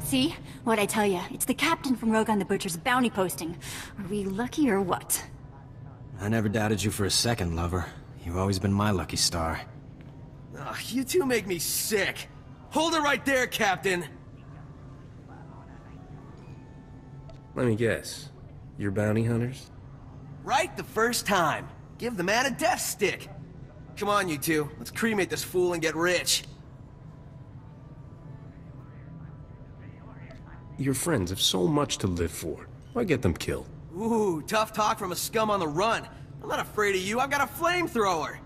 See? What'd I tell ya? It's the captain from Rogan the Butcher's bounty posting. Are we lucky or what? I never doubted you for a second, lover. You've always been my lucky star. Ugh, you two make me sick. Hold it right there, Captain! Let me guess. You're bounty hunters? Right the first time. Give the man a death stick. Come on, you two. Let's cremate this fool and get rich. Your friends have so much to live for. Why get them killed? Ooh, tough talk from a scum on the run. I'm not afraid of you. I've got a flamethrower.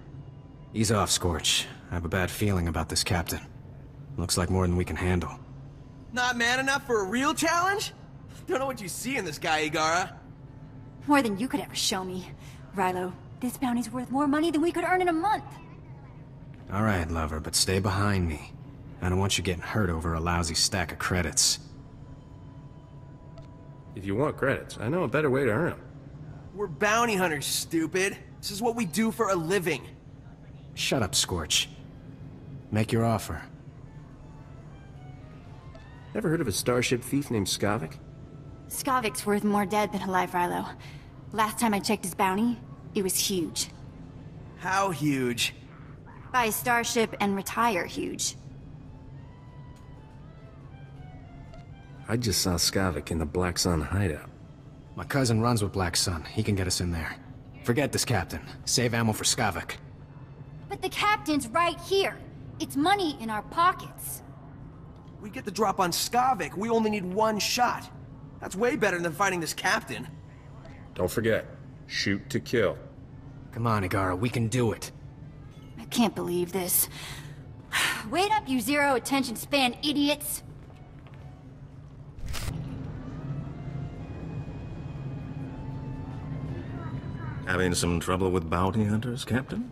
Ease off, Scorch. I have a bad feeling about this captain. Looks like more than we can handle. Not man enough for a real challenge? Don't know what you see in this guy, Igara. More than you could ever show me. Rilo, this bounty's worth more money than we could earn in a month. Alright, lover, but stay behind me. I don't want you getting hurt over a lousy stack of credits. If you want credits, I know a better way to earn them. We're bounty hunters, stupid. This is what we do for a living. Shut up, Scorch. Make your offer. Ever heard of a starship thief named Skavik? Skavik's worth more dead than alive, Rilo. Last time I checked his bounty, it was huge. How huge? Buy a starship and retire huge. I just saw Skavik in the Black Sun hideout. My cousin runs with Black Sun. He can get us in there. Forget this captain. Save ammo for Skavik. But the captain's right here. It's money in our pockets. We get the drop on Skavik. We only need one shot. That's way better than fighting this captain. Don't forget, shoot to kill. Come on, Igara, we can do it. I can't believe this. Wait up, you zero attention span idiots! Having some trouble with bounty hunters, Captain?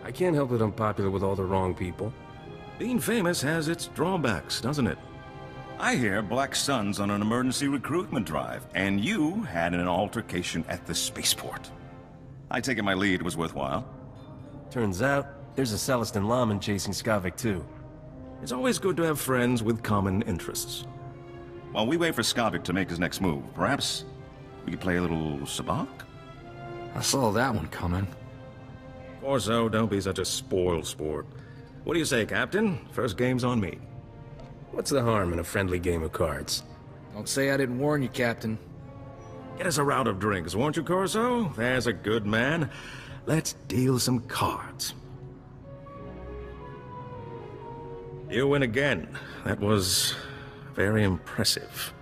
I can't help that I'm popular with all the wrong people. Being famous has its drawbacks, doesn't it? I hear Black Sun's on an emergency recruitment drive, and you had an altercation at the spaceport. I take it my lead was worthwhile. Turns out, there's a Celestin lawman chasing Skavik too. It's always good to have friends with common interests. While we wait for Skavik to make his next move, perhaps we could play a little sabacc? I saw that one coming. Corso, don't be such a spoiled sport. What do you say, Captain? First game's on me. What's the harm in a friendly game of cards? Don't say I didn't warn you, Captain. Get us a round of drinks, won't you, Corso? There's a good man. Let's deal some cards. You win again. That was very impressive.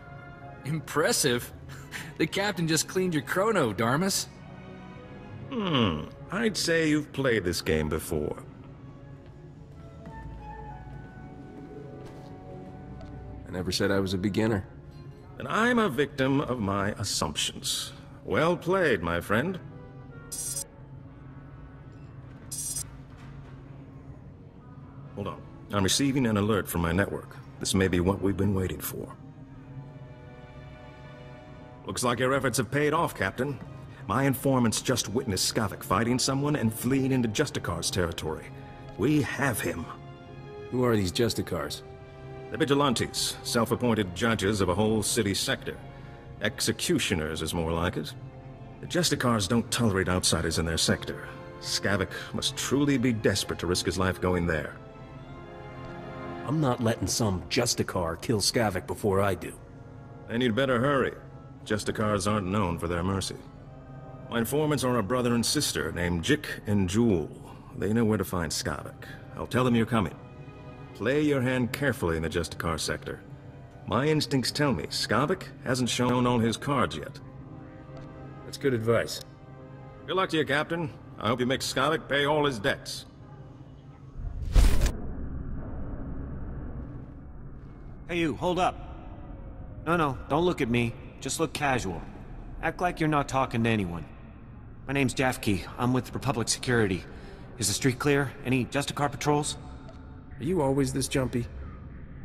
Impressive? The captain just cleaned your chrono, Darmus. I'd say you've played this game before. I never said I was a beginner. And I'm a victim of my assumptions. Well played, my friend. Hold on. I'm receiving an alert from my network. This may be what we've been waiting for. Looks like your efforts have paid off, Captain. My informants just witnessed Skavik fighting someone and fleeing into Justicar's territory. We have him. Who are these Justicars? The vigilantes, self-appointed judges of a whole city sector. Executioners is more like it. The Justicars don't tolerate outsiders in their sector. Skavik must truly be desperate to risk his life going there. I'm not letting some Justicar kill Skavik before I do. Then you'd better hurry. Justicars aren't known for their mercy. My informants are a brother and sister named Jik and Jewel. They know where to find Skavik. I'll tell them you're coming. Play your hand carefully in the Justicar sector. My instincts tell me Skavik hasn't shown all his cards yet. That's good advice. Good luck to you, Captain. I hope you make Skavik pay all his debts. Hey you, hold up. No, don't look at me. Just look casual. Act like you're not talking to anyone. My name's Jafke. I'm with Republic Security. Is the street clear? Any Justicar patrols? Are you always this jumpy?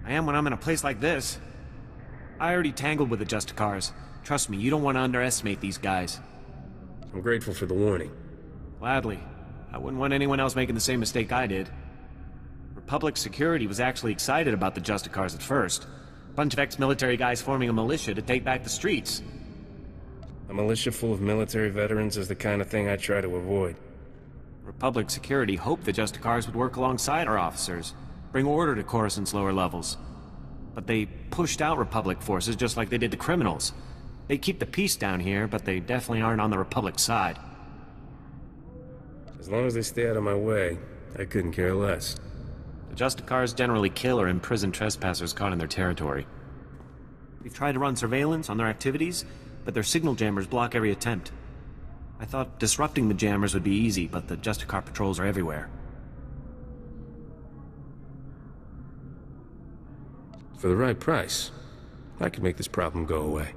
I am when I'm in a place like this. I already tangled with the Justicars. Trust me, you don't want to underestimate these guys. I'm grateful for the warning. Gladly. I wouldn't want anyone else making the same mistake I did. Republic security was actually excited about the Justicars at first. Bunch of ex-military guys forming a militia to take back the streets. A militia full of military veterans is the kind of thing I try to avoid. Republic security hoped the Justicars would work alongside our officers, bring order to Coruscant's lower levels. But they pushed out Republic forces just like they did the criminals. They keep the peace down here, but they definitely aren't on the Republic side. As long as they stay out of my way, I couldn't care less. The Justicars generally kill or imprison trespassers caught in their territory. We've tried to run surveillance on their activities, but their signal jammers block every attempt. I thought disrupting the jammers would be easy, but the Justicar patrols are everywhere. For the right price, I could make this problem go away.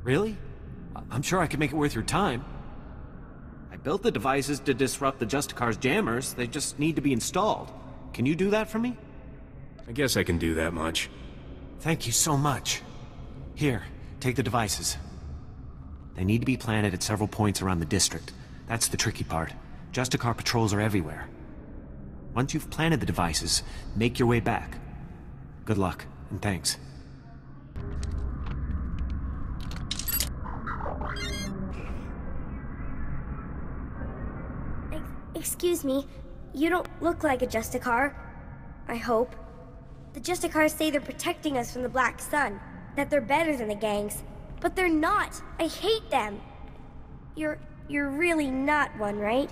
Really? I'm sure I could make it worth your time. I built the devices to disrupt the Justicar's jammers. They just need to be installed. Can you do that for me? I guess I can do that much. Thank you so much. Here, take the devices. They need to be planted at several points around the district. That's the tricky part. Justicar patrols are everywhere. Once you've planted the devices, make your way back. Good luck, and thanks. Excuse me, you don't look like a Justicar. I hope. The Justicars say they're protecting us from the Black Sun, that they're better than the gangs. But they're not! I hate them! You're really not one, right?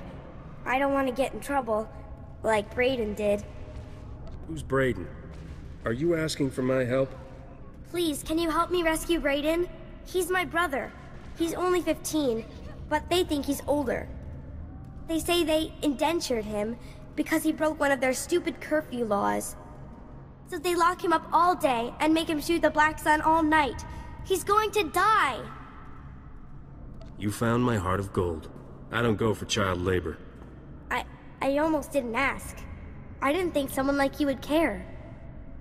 I don't want to get in trouble, like Brayden did. Who's Brayden? Are you asking for my help? Please, can you help me rescue Brayden? He's my brother. He's only 15, but they think he's older. They say they indentured him because he broke one of their stupid curfew laws. So they lock him up all day and make him shoot the Black Sun all night. He's going to die! You found my heart of gold. I don't go for child labor. I almost didn't ask. I didn't think someone like you would care.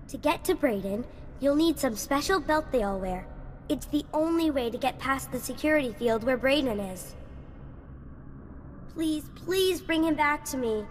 To get to Brayden, you'll need some special belt they all wear. It's the only way to get past the security field where Brayden is. Please, please bring him back to me.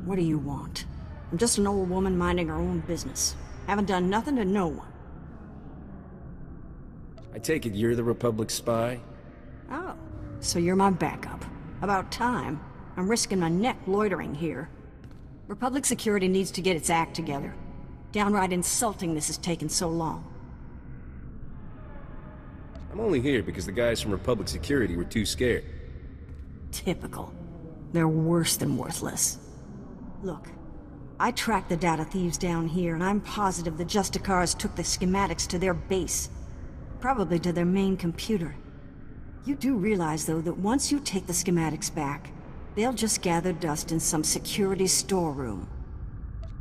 What do you want? I'm just an old woman minding her own business. Haven't done nothing to no one. I take it you're the Republic spy? Oh, so you're my backup. About time. I'm risking my neck loitering here. Republic security needs to get its act together. Downright insulting this has taken so long. I'm only here because the guys from Republic security were too scared. Typical. They're worse than worthless. Look, I tracked the data thieves down here, and I'm positive the Justicars took the schematics to their base. Probably to their main computer. You do realize, though, that once you take the schematics back, they'll just gather dust in some security storeroom.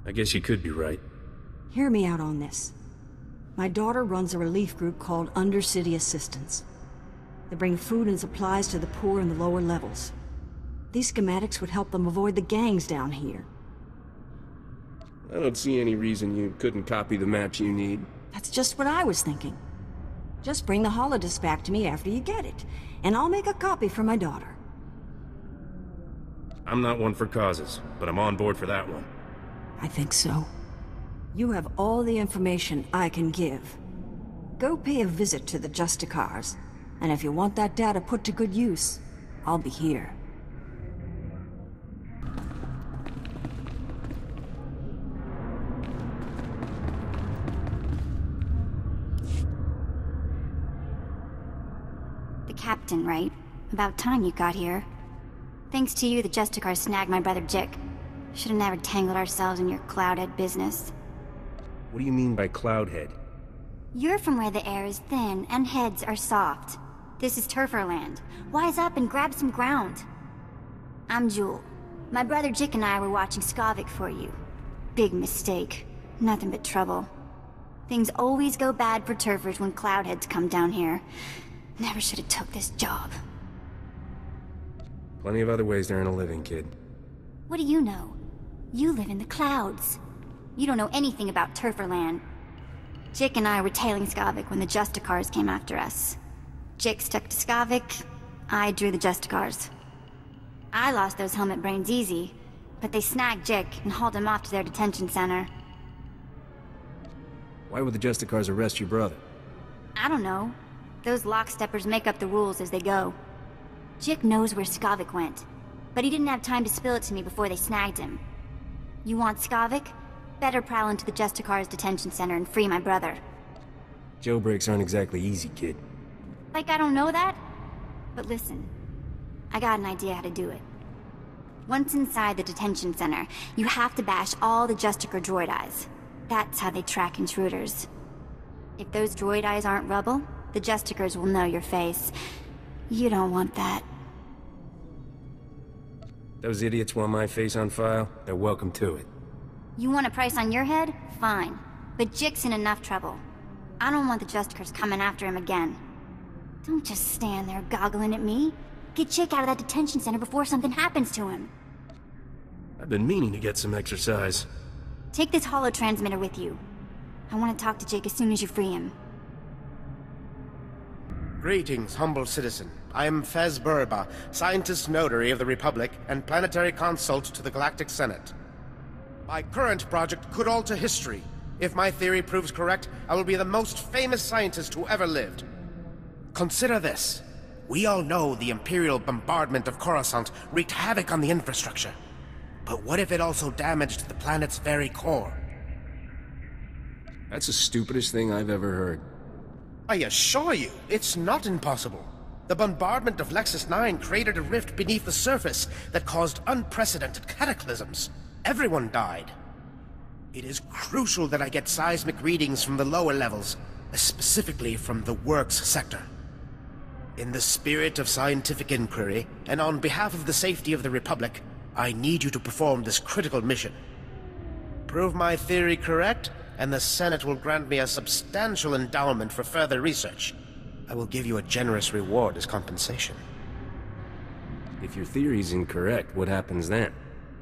I guess you could be right. Hear me out on this. My daughter runs a relief group called Undercity Assistance. They bring food and supplies to the poor in the lower levels. These schematics would help them avoid the gangs down here. I don't see any reason you couldn't copy the maps you need. That's just what I was thinking. Just bring the holodisk back to me after you get it, and I'll make a copy for my daughter. I'm not one for causes, but I'm on board for that one. I think so. You have all the information I can give. Go pay a visit to the Justicars, and if you want that data put to good use, I'll be here. Captain, right? About time you got here. Thanks to you, the Justicar snagged my brother Jick. Should've never tangled ourselves in your Cloudhead business. What do you mean by Cloudhead? You're from where the air is thin and heads are soft. This is Turferland. Wise up and grab some ground. I'm Jewel. My brother Jick and I were watching Skavik for you. Big mistake. Nothing but trouble. Things always go bad for Turfers when Cloudheads come down here. Never should have took this job. Plenty of other ways to earn a living, kid. What do you know? You live in the clouds. You don't know anything about Turferland. Jick and I were tailing Skavik when the Justicars came after us. Jick stuck to Skavik, I drew the Justicars. I lost those helmet brains easy, but they snagged Jick and hauled him off to their detention center. Why would the Justicars arrest your brother? I don't know. Those locksteppers make up the rules as they go. Jick knows where Skavik went, but he didn't have time to spill it to me before they snagged him. You want Skavik? Better prowl into the Justicars detention center and free my brother. Jailbreaks aren't exactly easy, kid. Like I don't know that? But listen, I got an idea how to do it. Once inside the detention center, you have to bash all the Justicar droid eyes. That's how they track intruders. If those droid eyes aren't rubble, the Justicars will know your face. You don't want that. Those idiots want my face on file? They're welcome to it. You want a price on your head? Fine. But Jick's in enough trouble. I don't want the Justicars coming after him again. Don't just stand there goggling at me. Get Jick out of that detention center before something happens to him. I've been meaning to get some exercise. Take this holo-transmitter with you. I want to talk to Jick as soon as you free him. Greetings, humble citizen. I am Fez Burba, Scientist Notary of the Republic and Planetary Consult to the Galactic Senate. My current project could alter history. If my theory proves correct, I will be the most famous scientist who ever lived. Consider this. We all know the Imperial bombardment of Coruscant wreaked havoc on the infrastructure. But what if it also damaged the planet's very core? That's the stupidest thing I've ever heard. I assure you, it's not impossible. The bombardment of Lexus 9 created a rift beneath the surface that caused unprecedented cataclysms. Everyone died. It is crucial that I get seismic readings from the lower levels, specifically from the Works sector. In the spirit of scientific inquiry, and on behalf of the safety of the Republic, I need you to perform this critical mission. Prove my theory correct, and the Senate will grant me a substantial endowment for further research. I will give you a generous reward as compensation. If your theory's incorrect, what happens then?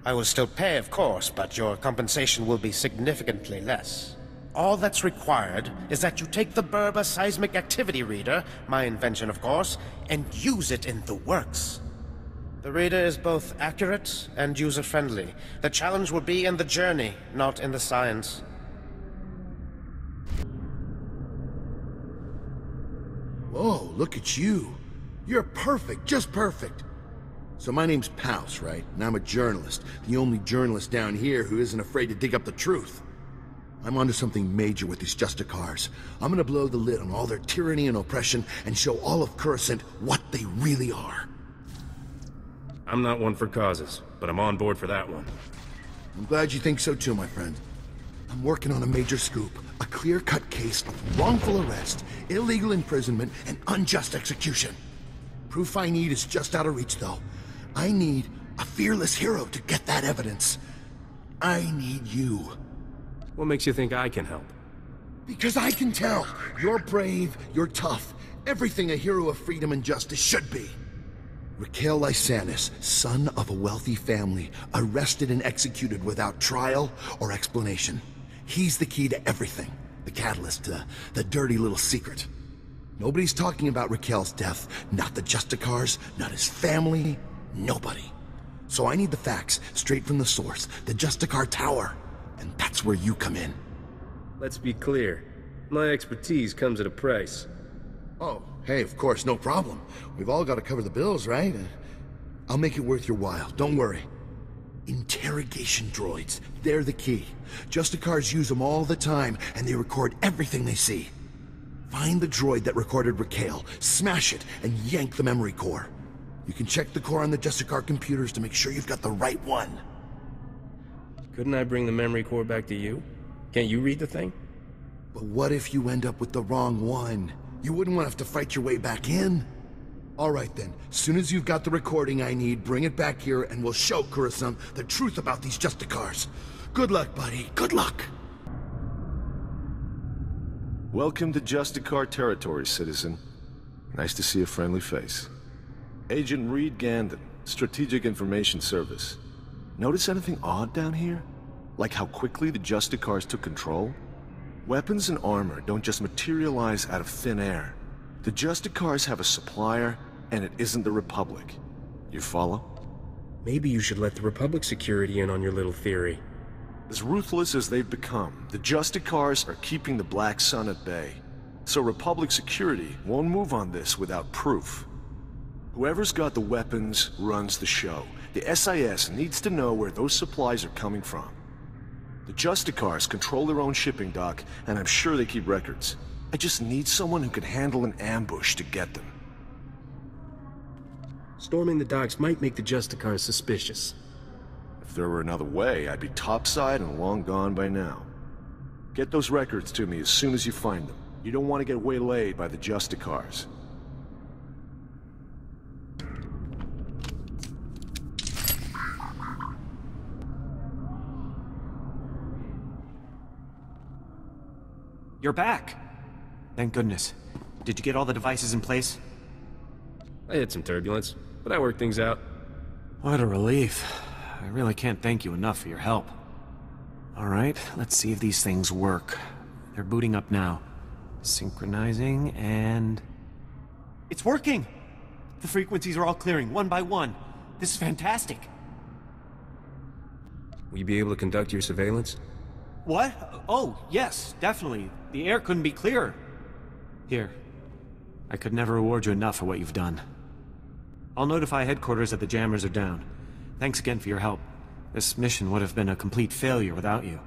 I will still pay, of course, but your compensation will be significantly less. All that's required is that you take the Burba Seismic Activity Reader, my invention of course, and use it in the Works. The reader is both accurate and user-friendly. The challenge will be in the journey, not in the science. Whoa, look at you. You're perfect, just perfect. So my name's Pouse, right? And I'm a journalist. The only journalist down here who isn't afraid to dig up the truth. I'm onto something major with these Justicars. I'm gonna blow the lid on all their tyranny and oppression and show all of Coruscant what they really are. I'm not one for causes, but I'm on board for that one. I'm glad you think so too, my friend. I'm working on a major scoop. A clear-cut case of wrongful arrest, illegal imprisonment, and unjust execution. Proof I need is just out of reach, though. I need a fearless hero to get that evidence. I need you. What makes you think I can help? Because I can tell. You're brave, you're tough. Everything a hero of freedom and justice should be. Raquel Lysanis, son of a wealthy family, arrested and executed without trial or explanation. He's the key to everything. The catalyst to the dirty little secret. Nobody's talking about Raquel's death. Not the Justicars, not his family, nobody. So I need the facts, straight from the source, the Justicar Tower. And that's where you come in. Let's be clear. My expertise comes at a price. Oh, hey, of course, no problem. We've all got to cover the bills, right? I'll make it worth your while, don't worry. Interrogation droids, they're the key. Justicars use them all the time, and they record everything they see. Find the droid that recorded Raquel, smash it, and yank the memory core. You can check the core on the Justicar computers to make sure you've got the right one. Couldn't I bring the memory core back to you? Can't you read the thing? But what if you end up with the wrong one? You wouldn't want to have to fight your way back in. All right then, soon as you've got the recording I need, bring it back here and we'll show Coruscant the truth about these Justicars. Good luck, buddy. Good luck. Welcome to Justicar territory, citizen. Nice to see a friendly face. Agent Reed Gandon, Strategic Information Service. Notice anything odd down here? Like how quickly the Justicars took control? Weapons and armor don't just materialize out of thin air. The Justicars have a supplier, and it isn't the Republic. You follow? Maybe you should let the Republic security in on your little theory. As ruthless as they've become, the Justicars are keeping the Black Sun at bay. So Republic security won't move on this without proof. Whoever's got the weapons runs the show. The SIS needs to know where those supplies are coming from. The Justicars control their own shipping dock, and I'm sure they keep records. I just need someone who can handle an ambush to get them. Storming the docks might make the Justicars suspicious. If there were another way, I'd be topside and long gone by now. Get those records to me as soon as you find them. You don't want to get waylaid by the Justicars. You're back! Thank goodness. Did you get all the devices in place? I had some turbulence, but I worked things out. What a relief. I really can't thank you enough for your help. Alright, let's see if these things work. They're booting up now. Synchronizing, and... It's working! The frequencies are all clearing, one by one. This is fantastic. Will you be able to conduct your surveillance? What? Oh, yes, definitely. The air couldn't be clearer. Here. I could never reward you enough for what you've done. I'll notify headquarters that the jammers are down. Thanks again for your help. This mission would have been a complete failure without you.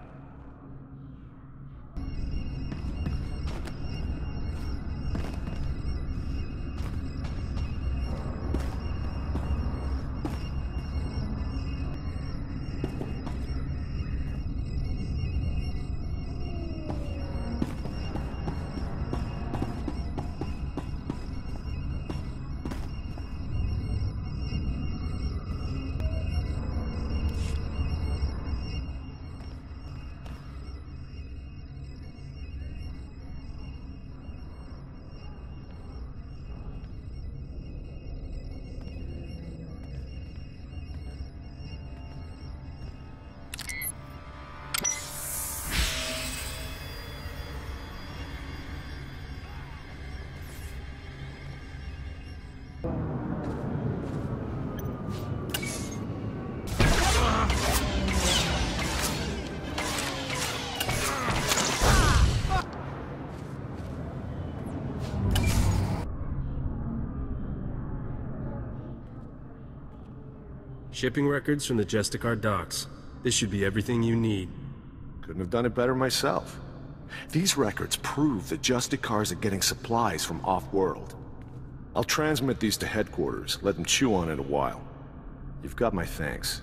Shipping records from the Justicar docks. This should be everything you need. Couldn't have done it better myself. These records prove that Justicars are getting supplies from off-world. I'll transmit these to headquarters, let them chew on it a while. You've got my thanks.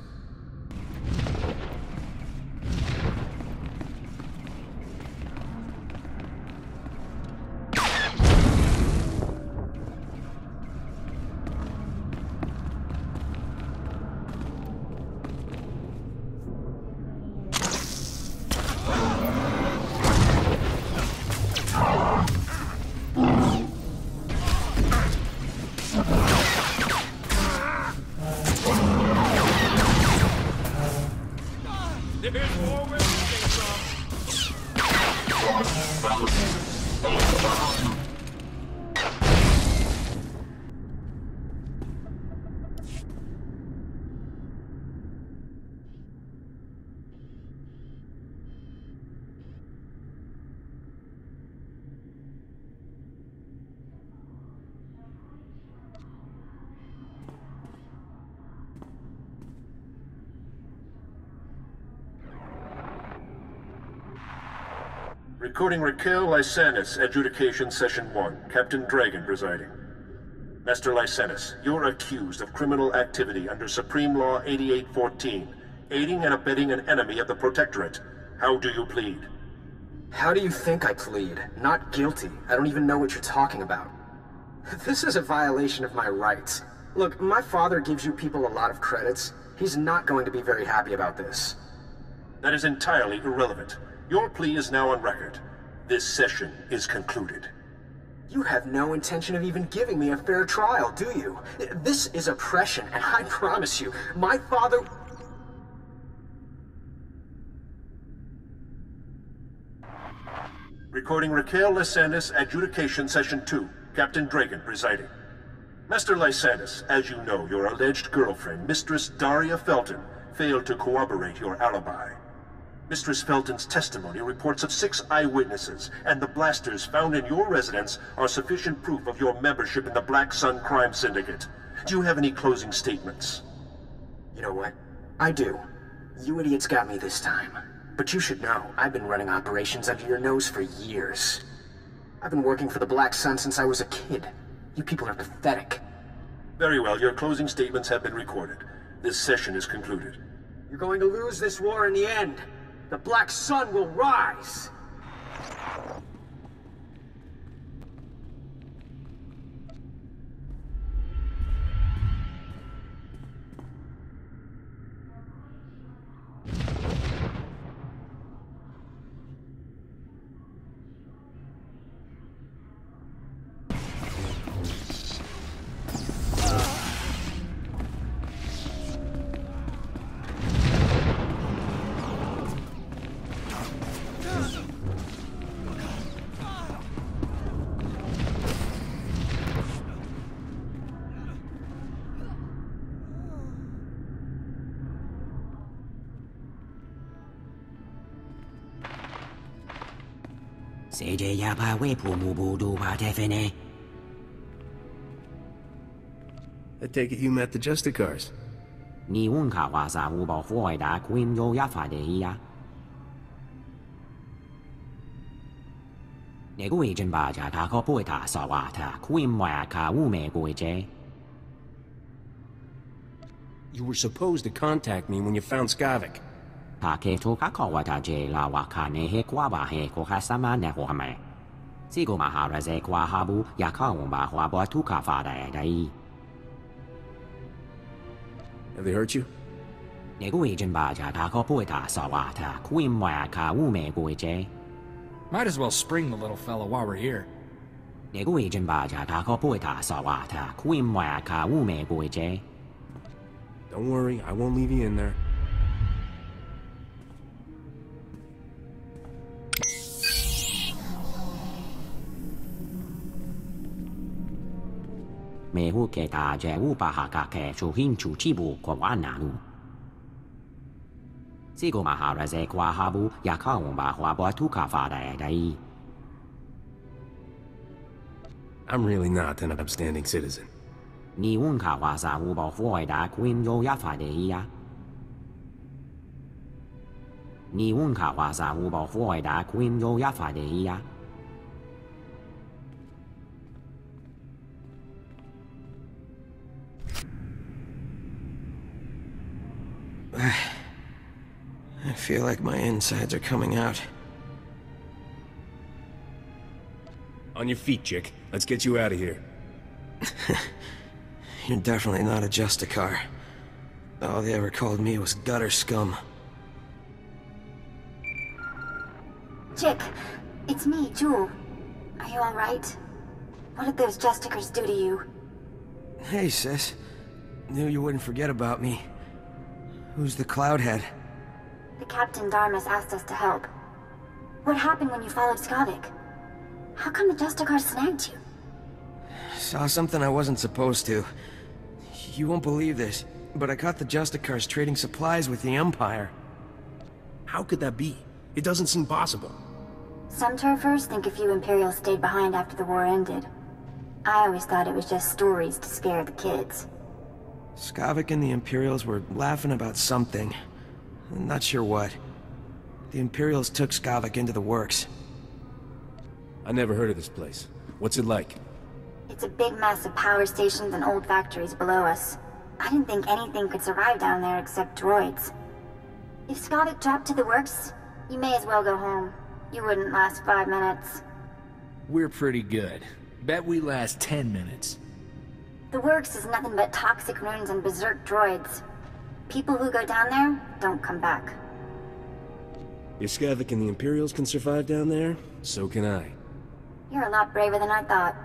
Recording Raquel Lysanis, Adjudication Session 1. Captain Dragon presiding. Master Lysanis, you're accused of criminal activity under Supreme Law 8814, aiding and abetting an enemy of the Protectorate. How do you plead? How do you think I plead? Not guilty. I don't even know what you're talking about. This is a violation of my rights. Look, my father gives you people a lot of credits. He's not going to be very happy about this. That is entirely irrelevant. Your plea is now on record. This session is concluded. You have no intention of even giving me a fair trial, do you? This is oppression, and I promise you, my father... Recording Raquel Lysanis, Adjudication Session 2. Captain Dragon presiding. Master Lysanis, as you know, your alleged girlfriend, Mistress Daria Felton, failed to corroborate your alibi. Mistress Felton's testimony reports of 6 eyewitnesses, and the blasters found in your residence are sufficient proof of your membership in the Black Sun Crime Syndicate. Do you have any closing statements? You know what? I do. You idiots got me this time. But you should know, I've been running operations under your nose for years. I've been working for the Black Sun since I was a kid. You people are pathetic. Very well, your closing statements have been recorded. This session is concluded. You're going to lose this war in the end. The Black Sun will rise! I take it you met the Justicars. You were supposed to contact me when you found Skavik. Have they hurt you? Might as well spring the little fella while we're here. Don't worry, I won't leave you in there. I'm really not an upstanding citizen. I feel like my insides are coming out. On your feet, Chick. Let's get you out of here. You're definitely not a Justicar. All they ever called me was gutter scum. Chick, it's me, Jewel. Are you alright? What did those Justicars do to you? Hey, sis. Knew you wouldn't forget about me. Who's the Cloudhead? The Captain Darmus asked us to help. What happened when you followed Skavik? How come the Justicars snagged you? Saw something I wasn't supposed to. You won't believe this, but I caught the Justicars trading supplies with the Empire. How could that be? It doesn't seem possible. Some turfers think a few Imperials stayed behind after the war ended. I always thought it was just stories to scare the kids. Skavik and the Imperials were laughing about something. I'm not sure what. The Imperials took Skavik into the works. I never heard of this place. What's it like? It's a big mess of power stations and old factories below us. I didn't think anything could survive down there except droids. If Skavik dropped to the works, you may as well go home. You wouldn't last 5 minutes. We're pretty good. Bet we last 10 minutes. The works is nothing but toxic ruins and berserk droids. People who go down there don't come back. If Skavik and the Imperials can survive down there, so can I. You're a lot braver than I thought.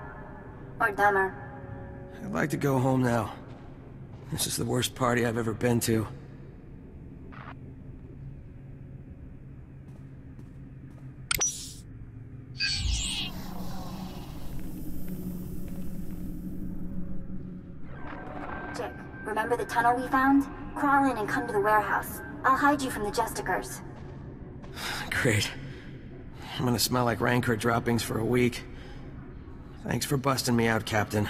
Or dumber. I'd like to go home now. This is the worst party I've ever been to. Remember the tunnel we found? Crawl in and come to the warehouse. I'll hide you from the Justicars. Great. I'm gonna smell like Rancor droppings for a week. Thanks for busting me out, Captain.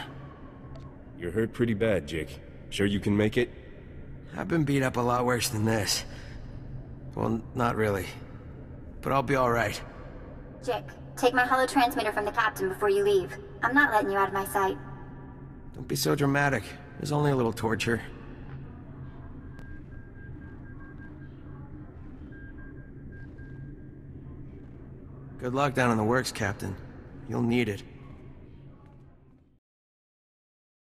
You're hurt pretty bad, Jake. Sure you can make it? I've been beat up a lot worse than this. Well, not really. But I'll be alright. Jake, take my holotransmitter from the captain before you leave. I'm not letting you out of my sight. Don't be so dramatic. There's only a little torture. Good luck down in the works, Captain. You'll need it.